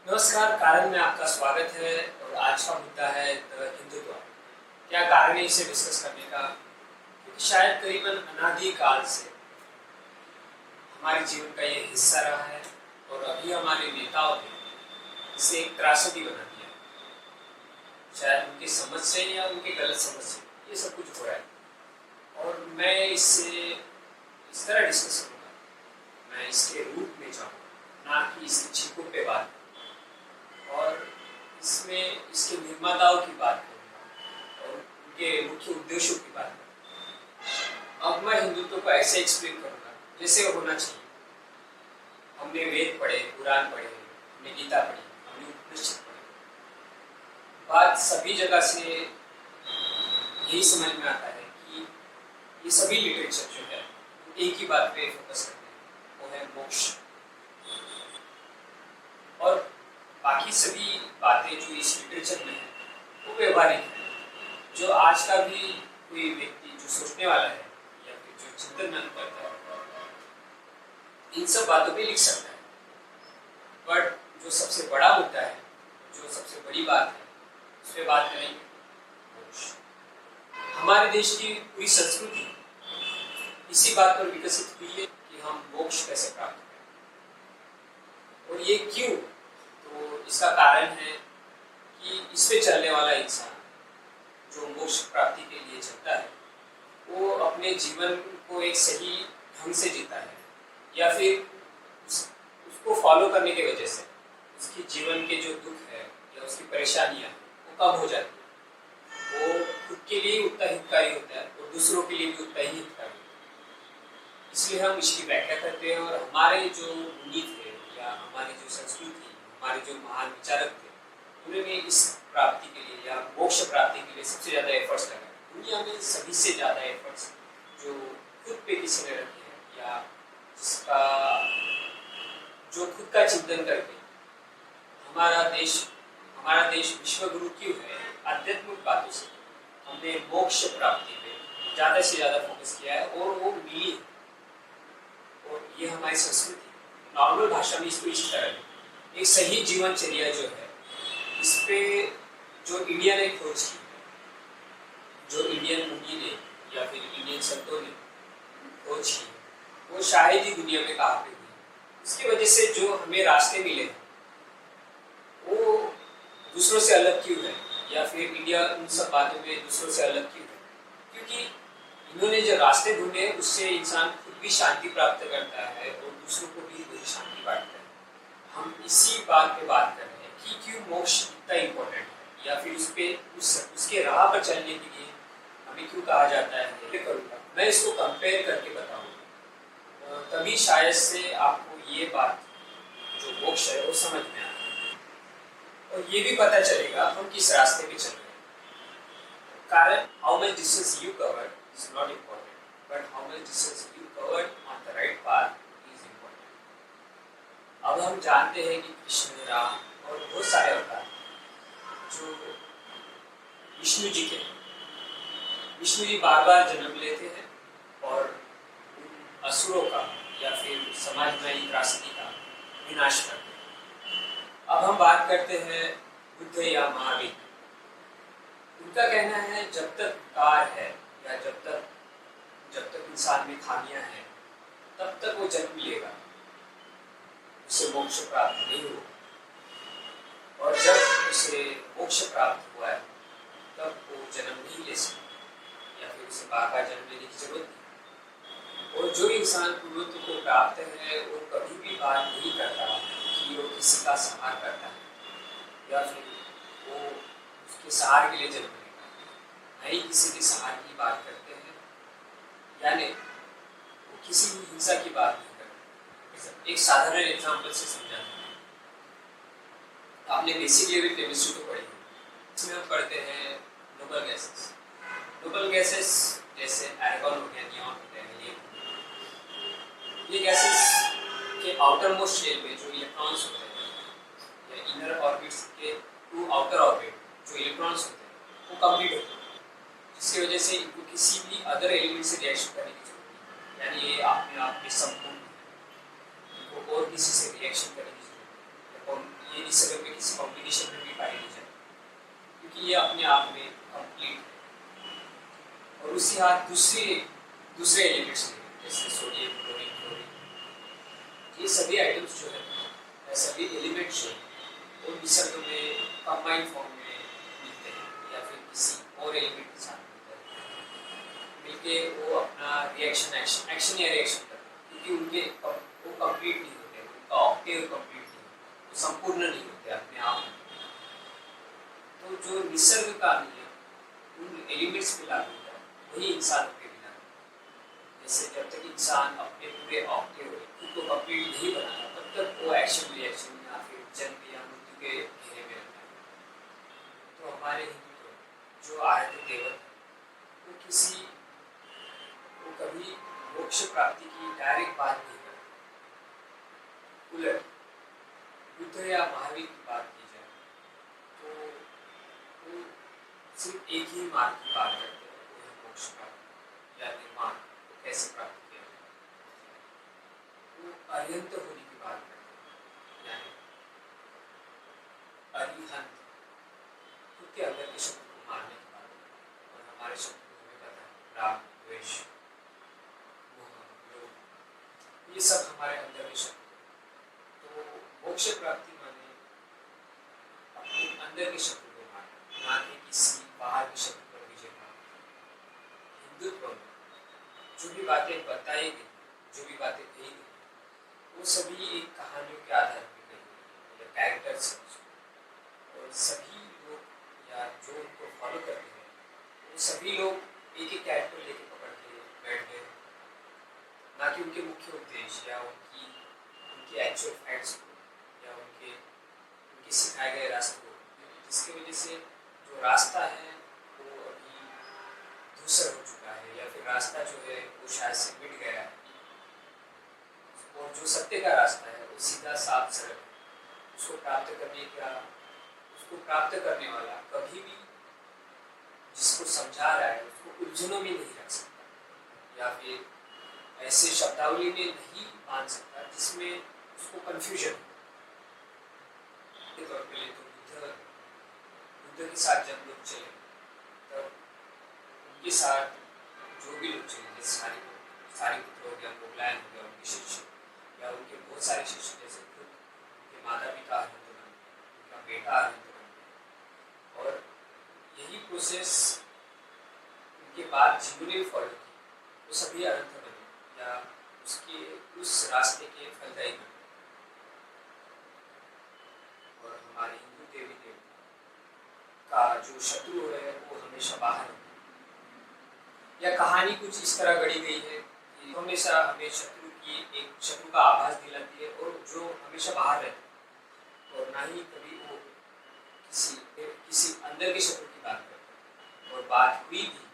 नमस्कार, कारण में आपका स्वागत है। और आज का मुद्दा है हिंदुत्व। क्या कारण है इसे डिस्कस करने का? क्योंकि शायद करीबन अनादि काल से हमारे जीवन का ये हिस्सा रहा है और अभी हमारे नेताओं ने इसे एक त्रासदी बना दिया है। शायद उनकी समझ से या उनकी गलत समझ से ये सब कुछ हो रहा है और मैं इससे इस तरह डिस्कस करूँगा। मैं इसके रूट में जाऊँगा, ना कि इसकी छीकों पे बात, और इसमें इसके निर्माताओं की बात करूँगा और उनके मुख्य उद्देश्यों की बात करूँगा। अब मैं हिंदुत्व को ऐसे एक्सप्लेन करूँगा जैसे होना चाहिए। हमने वेद पढ़े, पुराण पढ़े, हमने गीता पढ़ी, हमने उपनिषद पढ़े। बात सभी जगह से यही समझ में आता है कि ये सभी लिटरेचर जो है एक ही बात पे फोकस करते हैं, वो है मोक्ष। और बाकी सभी बातें जो इस लिटरेचर में है वो व्यवहारिक है। जो आज का भी कोई व्यक्ति जो सोचने वाला है या फिर जो चिंतन मन करता है, इन सब बातों पे लिख सकता है। बट जो सबसे बड़ा मुद्दा है, जो सबसे बड़ी बात है, उस पर बात करेंगे मोक्ष। हमारे देश की पूरी संस्कृति इसी बात पर विकसित हुई है कि हम मोक्ष कैसे प्राप्त करें। और ये क्यों? तो इसका कारण है कि इस पे चलने वाला इंसान जो मोक्ष प्राप्ति के लिए चलता है, वो अपने जीवन को एक सही ढंग से जीता है या फिर उसको फॉलो करने की वजह से उसकी जीवन के जो दुख है या उसकी परेशानियां वो कम हो जाती है। वो खुद के लिए उतना हितकारी होता है और दूसरों के लिए भी उतना ही हितकारी होता है। इसलिए हम इसकी व्याख्या करते हैं। और हमारे जो मुनि थे या हमारी जो संस्कृति, हमारे जो महान विचारक थे, उन्होंने इस प्राप्ति के लिए या मोक्ष प्राप्ति के लिए सबसे ज़्यादा एफर्ट्स लगाए। दुनिया में सभी से ज़्यादा एफर्ट्स जो खुद पे किसी ने रखे हैं या जिसका जो खुद का चिंतन करके हमारा देश विश्वगुरु क्यों है? आध्यात्मिक बातों से हमने मोक्ष प्राप्ति पे ज़्यादा से ज़्यादा फोकस किया है और वो मिली है। और ये हमारी संस्कृति, नॉर्मल भाषा में इसको इस तरह एक सही जीवनचर्या जो है, इस पे जो इंडिया ने खोज की, जो इंडियन मुनि ने या फिर इंडियन संतों ने खोज की, वो शायद ही दुनिया में कहाँ पे हुई। इसकी वजह से जो हमें रास्ते मिले वो दूसरों से अलग क्यों है, या फिर इंडिया उन सब बातों में दूसरों से अलग क्यों है? क्योंकि इन्होंने जो रास्ते ढूंढे उससे इंसान खुद भी शांति प्राप्त करता है और दूसरों को भी वही शांति बांटता है। हम इसी बात पे बात कर रहे हैं कि क्यों मोक्ष इतना इम्पोर्टेंट है, या फिर उसके राह पर चलने के लिए हमें क्यों कहा जाता है। ये करूँगा मैं, इसको कंपेयर करके बताऊँगा, तभी शायद से आपको ये बात जो मोक्ष है वो समझ में आए और ये भी पता चलेगा हम किस रास्ते पे चल रहे हैं। कारण how much distance you covered is not important, but how much distance you covered on the right path is important. अब हम जानते हैं कि कृष्ण, राम और बहुत सारे अवतार जो विष्णु जी बार बार जन्म लेते हैं और असुरों का या फिर समाज में एक त्रासदी का विनाश करते हैं। अब हम बात करते हैं बुद्ध या महावीर। उनका कहना है जब तक कार है या जब तक इंसान में खामियां हैं, तब तक वो जन्म लेगा, उसे मोक्ष प्राप्त नहीं होगा। और जब उसे मोक्ष प्राप्त हुआ है तब वो जन्म नहीं ले सकता या फिर उसे बार-बार जन्म लेने की जरूरत नहीं। और जो इंसान पूर्णत्व को प्राप्त है वो कभी भी बात नहीं करता कि वो किसी का सहार करता है या फिर वो उसके सहार के लिए जन्म लेगा। नहीं, किसी के सहार की बात करते हैं, यानी वो किसी भी हिंसा की बात नहीं करते। एक साधारण एग्जाम्पल से समझाते हैं। आपने बेसिक लेवल केमिस्ट्री तो पढ़ी है, इसमें हम पढ़ते हैं नोबल गैसेस। नोबल गैसेस जैसे आर्गन हो गया, नियॉन हो गया, हीलियम। ये गैसेस के आउटर मोस्ट शेल में जो इलेक्ट्रॉन्स होते हैं या इनर ऑर्बिट्स के टू आउटर ऑर्बिट जो इलेक्ट्रॉन्स होते हैं वो कंप्लीट होते हैं, जिसकी वजह से इनको किसी भी अदर एलिमेंट से रिएक्शन करने की जरूरत नहीं, यानी ये अपने आप में संपूर्ण है, इनको और किसी से रिएक्शन करने की जरूरत है। ये निसर्ग में किसी कॉम्बिनेशन में भी पाई नहीं जाती, क्योंकि ये अपने आप में कंप्लीट है। और उसी हाथ दूसरे एलिमेंट्स में जैसे सोडियम, क्लोरीन, फ्लोरीन, ये सभी आइटम्स जो है या सभी एलिमेंट्स जो है वो निसर्ग में कंबाइंड फॉर्म में मिलते हैं या फिर किसी और एलिमेंट के साथ मिलके वो अपना एक्शन या रिएक्शन करते हैं, क्योंकि उनके वो कंप्लीट नहीं होते, उनका ऑक्टेव कंप्लीट नहीं होता, वो संपूर्ण नहीं होते अपने आप में। तो जो निसर्ग का नियम उन एलिमेंट्स पे लागू होता है वही इंसान पे भी लागू होता है। जैसे जब तक इंसान अपने पूरे ऑक्टेव खुद को कंप्लीट नहीं बनाता तब तक वो एक्शन रिएक्शन या फिर जन्म या मृत्यु के घेरे में रहता है। तो हमारे हिंदू जो आराध्य देवता वो कभी मोक्ष प्राप्ति की डायरेक्ट बात नहीं करते। उलट बुद्ध या महावीर की बात की जाए तो वो सिर्फ एक ही मार्ग की बात करते हैं, वो है मोक्ष प्राप्ति या निर्माण, तो कैसे प्राप्त किया जाए। वो अरिहंत होने की बात करते हैं, यानी अरिहंत खुद के अंदर के शब्द को मारने की बात करते हैं। और हमारे शब्द हमें पता है, राग, द्वेष, ये सब हमारे अंदर के शब्द। तो मोक्ष प्राप्ति माने अपने अंदर के शब्द को मारना, ना कि किसी बाहर के शब्द पर विजय पाना। हिंदुत्व में जो भी बातें बताई गई, जो भी बातें कही गई, वो सभी एक कहानियों के आधार पर कही गई या कैरेक्टर्स हैं। और सभी लोग या जो उनको फॉलो करते हैं वो सभी लोग एक एक कैरेक्टर लेके पकड़ के बैठ गए, ना कि उनके मुख्य उद्देश्य या उनकी एक्चुअल फैक्ट्स को या उनके सिखाए गए रास्ते को, जिसकी वजह से जो रास्ता है वो अभी दूसरा हो चुका है या फिर रास्ता जो है वो शायद से मिट गया है। और जो सत्य का रास्ता है वो सीधा साफ सरल है। उसको प्राप्त करने वाला कभी भी जिसको समझा रहा है उसको उलझनों में नहीं रख सकता या फिर ऐसे शब्दावली में नहीं बांध सकता जिसमें उसको कंफ्यूजन हो। तौर पे तो बुद्ध के साथ जब लोग चले तब उनके साथ जो भी लोग चले, जैसे सारी पुत्र हो गया, मोगलायन हो गया, उनके शिष्य या उनके बहुत सारे शिष्य, जैसे खुद उनके माता पिता अरहंत बन गए, उनका बेटा अरहंत बन गया। और यही प्रोसेस उनके बाद जिन्होंने फॉलो की वो सभी अरहंत बने या उसके उस रास्ते के फलदायी बने। और हमारे हिंदू देवी देवता का जो शत्रु है वो हमेशा बाहर है। या कहानी कुछ इस तरह गढ़ी गई है कि हमेशा हमें शत्रु का आभास दिलाती है और जो हमेशा बाहर रहता है और ना ही कभी वो किसी अंदर के शत्रु की बात करते हैं। और बात हुई भी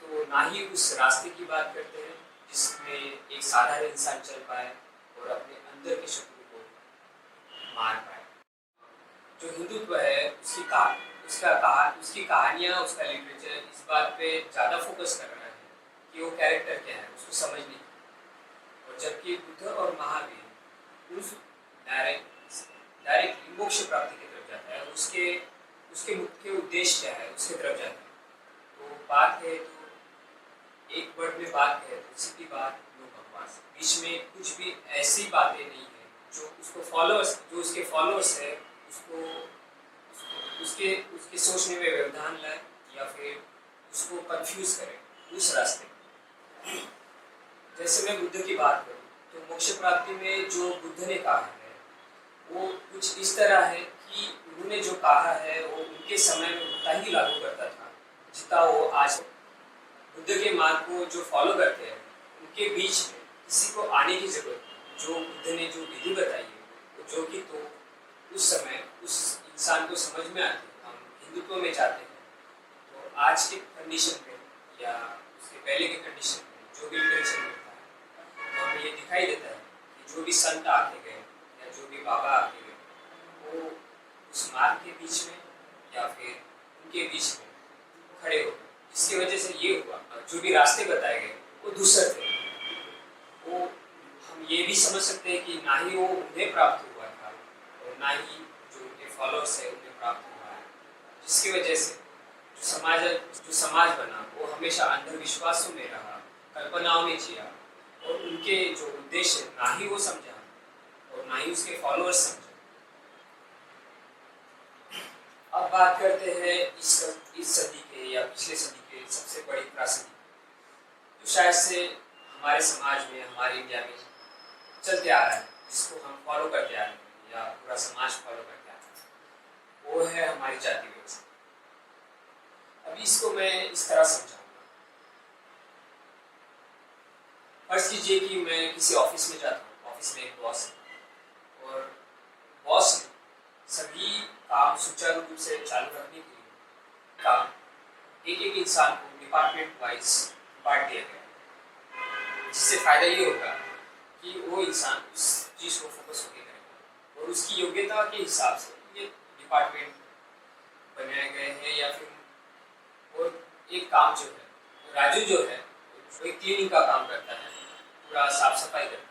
तो ना ही उस रास्ते की बात करते हैं जिसमें एक साधारण इंसान चल पाए और अपने अंदर के शत्रु को मार पाए। जो हिंदुत्व है उसकी कहानियाँ, उसका लिटरेचर इस बात पे ज़्यादा फोकस कर रहा है कि वो कैरेक्टर क्या है उसको समझने की। और जबकि बुद्ध और महावीर उस डायरेक्ट मोक्ष प्राप्ति की तरफ जाता है, उसके मुख्य उद्देश्य क्या है उसके तरफ जाता है। तो बात है तो एक वर्ड में बात है तो सीधी बात नो बकवास, बीच में कुछ भी ऐसी बातें नहीं है जो उसके फॉलोअर्स है उसके सोचने में व्यवधान लाए या फिर उसको कंफ्यूज करे उस रास्ते में। जैसे मैं बुद्ध की बात करूँ तो मोक्ष प्राप्ति में जो बुद्ध ने कहा है वो कुछ इस तरह है कि उन्होंने जो कहा है वो उनके समय में उतना ही लागू करता था जितना वो आज बुद्ध के मार्ग को जो फॉलो करते हैं उनके बीच में किसी को आने की जरूरत नहीं। जो बुद्ध ने जो विधि बताई है जो कि तो उस समय उस इंसान को समझ में आती है। हम हिंदुत्व में जाते हैं तो आज के कंडीशन में या उसके पहले के कंडीशन में जो भी लिटरेचर मिलता है तो हमें ये दिखाई देता है कि जो भी संत आके गए या जो भी बाबा आके गए वो उस मार्ग के बीच में या फिर उनके बीच में खड़े हो गए। इसकी वजह से ये हुआ जो भी रास्ते बताए गए वो दूसरे थे। वो हम ये भी समझ सकते हैं कि ना ही वो उन्हें प्राप्त हुआ था और ना ही जो उनके फॉलोअर्स है उन्हें प्राप्त हुआ है, जिसकी वजह से जो समाज बना वो हमेशा अंधविश्वासों में रहा, कल्पनाओं में जिया, और उनके जो उद्देश्य ना ही वो समझा और ना ही उसके फॉलोअर्स समझे। अब बात करते हैं इस सदी के या पिछले सदी के सबसे बड़ी त्रासदी, जो शायद से हमारे समाज में, हमारे इंडिया में चलते आ रहा है, जिसको हम फॉलो करते आ रहे हैं या पूरा समाज फॉलो करते आ रहा है, वो है हमारी जाति व्यवस्था। अभी इसको मैं इस तरह समझाऊंगा। फर्ज कीजिए कि मैं किसी ऑफिस में जाता हूँ, ऑफिस में एक बॉस है और बॉस ने सभी काम सुचारू रूप से चालू रखने के लिए काम एक एक इंसान को डिपार्टमेंट वाइज बांट दिया गया, जिससे फायदा ये होगा कि वो इंसान उस चीज को फोकस होकर करेगा और उसकी योग्यता के हिसाब से ये डिपार्टमेंट बनाए गए हैं। या फिर और एक काम जो है, राजू जो है वो एक क्लीनिंग का काम करता है, पूरा साफ सफाई करता है,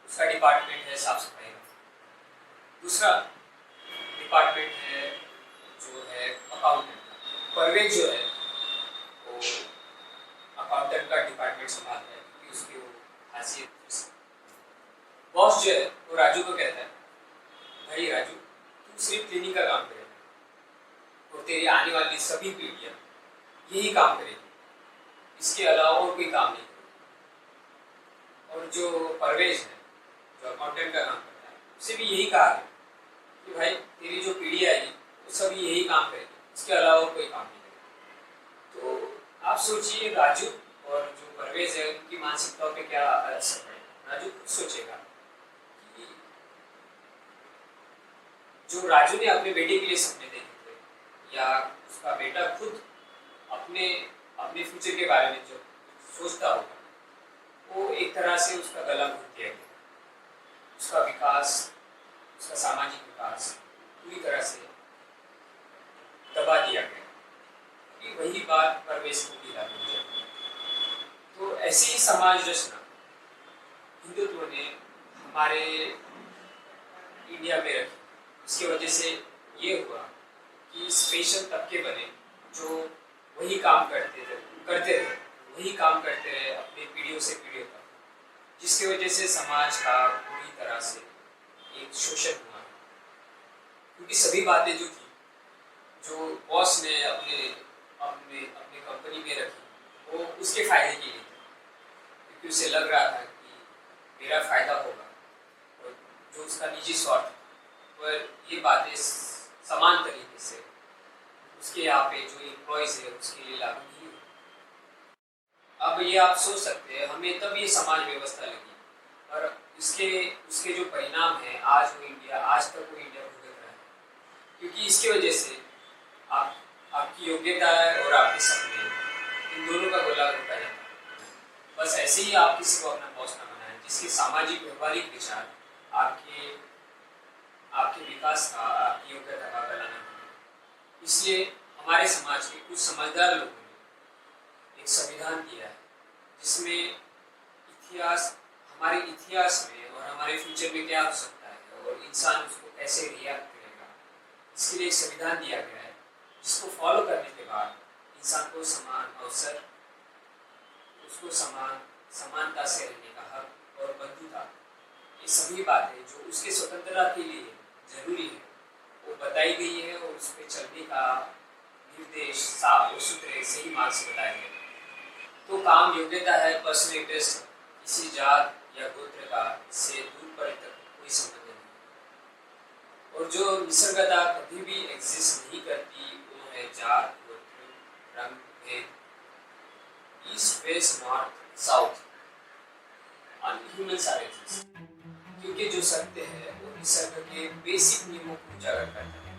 उसका डिपार्टमेंट है साफ सफाई का। दूसरा डिपार्टमेंट है जो है अकाउंटेंट का। परवेज जो है वो अकाउंटेंट का डिपार्टमेंट संभालता है क्योंकि उसकी वो खासियत। बॉस जो है वो राजू को कहता है, भाई राजू तू सिर्फ क्लीनिंग का काम करेगा और तेरी आने वाली सभी पीढ़ियाँ यही काम करेगी, इसके अलावा और कोई काम नहीं करेगी। और जो परवेज है जो अकाउंटेंट का काम करता है, उसे भी यही कहा है कि भाई तेरी जो पीढ़ी आएगी वो सब यही काम करेगी, इसके अलावा और कोई काम नहीं करेगी। तो आप सोचिए राजू और जो परवेज है उनकी मानसिकता पे क्या असर पड़ेगा। राजू खुद सोचेगा कि जो राजू ने अपने बेटे के लिए सपने देखे थे या उसका बेटा खुद अपने अपने फ्यूचर के बारे में जो सोचता होगा, वो एक तरह से उसका गला घोट दिया गया, उसका विकास, उसका सामाजिक विकास पूरी तरह से दबा दिया गया। कि वही बात परवेश को भी लागू जाती है। तो ऐसी ही समाज रचना हिंदुत्व ने हमारे इंडिया में रखी। इसकी वजह से ये हुआ कि स्पेशल तबके बने जो वही काम करते रहे, वही काम करते रहे अपने पीढ़ियों से पीढ़ियों तक, जिसकी वजह से समाज का पूरी तरह से एक शोषण हुआ। क्योंकि सभी बातें जो थी, जो बॉस ने अपने अपने अपने कंपनी में रखी, वो उसके फायदे के लिए थी, क्योंकि उसे लग रहा था कि मेरा फायदा होगा, और जो उसका निजी स्वार्थ था, पर ये बातें समान तरीके से उसके यहाँ पे जो एम्प्लॉयज है उसके लिए लागू नहीं हुई। अब ये आप सोच सकते हैं, हमें तब ये समाज व्यवस्था लगी, और उसके जो परिणाम है आज तक वो इंडिया भुगत रहा है। क्योंकि इसकी वजह से आपकी योग्यता और आपके सपने, इन दोनों का गोला घोटा जाता है। बस ऐसे ही आप किसी को अपना बॉस ना बनाएं जिसके सामाजिक व्यवहारिक विचार आपके विकास का, आपकी योग्यता का गला न घोटे। इसलिए हमारे समाज के कुछ समझदार लोगों ने एक संविधान दिया है, जिसमें हमारे इतिहास में और हमारे फ्यूचर में क्या हो सकता है और इंसान उसको कैसे रिएक्ट करेगा, इसके लिए एक संविधान दिया गया है, जिसको फॉलो करने के बाद इंसान को समान अवसर, उसको समानता से रहने का हक और बंधुता, ये सभी बातें जो उसके स्वतंत्रता के लिए जरूरी है वो बताई गई है, और उस पर चलने का निर्देश साफ और सुथरे सही मार्ग से बताया गया। तो काम योग्यता है, पर्सनल इंटरेस्ट, किसी जात या गोत्र का से दूर पर तक कोई संबंध नहीं। और जो निसर्गता कभी भी एग्जिस्ट नहीं करती वो है जात, गोत्र, रंग, भेद, east, west, north, south, unhuman are exist. क्योंकि जो सत्य है वो निसर्ग के बेसिक नियमों को उजागर करता है,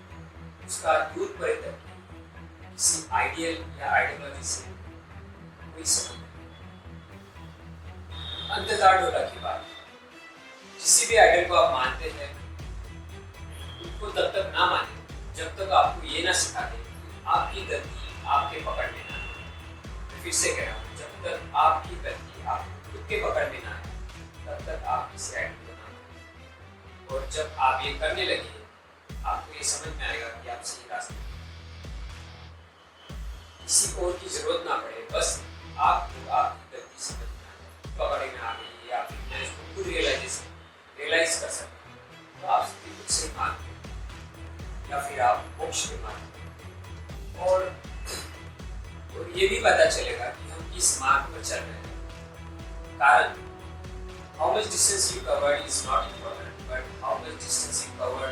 उसका दूर पर तक किसी आइडियल या आइडियोलॉजी से कोई संबंध नहीं। अंततः ढोला की बात, किसी भी आइडियल को आप मानते हैं उनको तब तक ना माने जब तक आपको ये ना सिखा दे आपकी गलती आपके पकड़ में ना आए। फिर से कह रहा हूँ, जब तक आपकी गलती आपको खुद के पकड़ में ना आए तब तक आप किसी आइडियल को ना माने। और जब आप ये करने लगिए, आपको ये समझ में आएगा कि आप सही रास्ते पर हैं। किसी और की जरूरत ना पड़े, बस आपको आपकी गलती समझ में आ जाए, पकड़े में आ गई या फिर मैं इसको खुद रियलाइज कर सकता हूँ, तो आप खुद से मानते हैं या फिर आप मोक्ष में मानते हैं। और ये भी पता चलेगा कि हम किस मार्ग पर चल रहे हैं। कारण how much distance you covered is not important, but how much distance you covered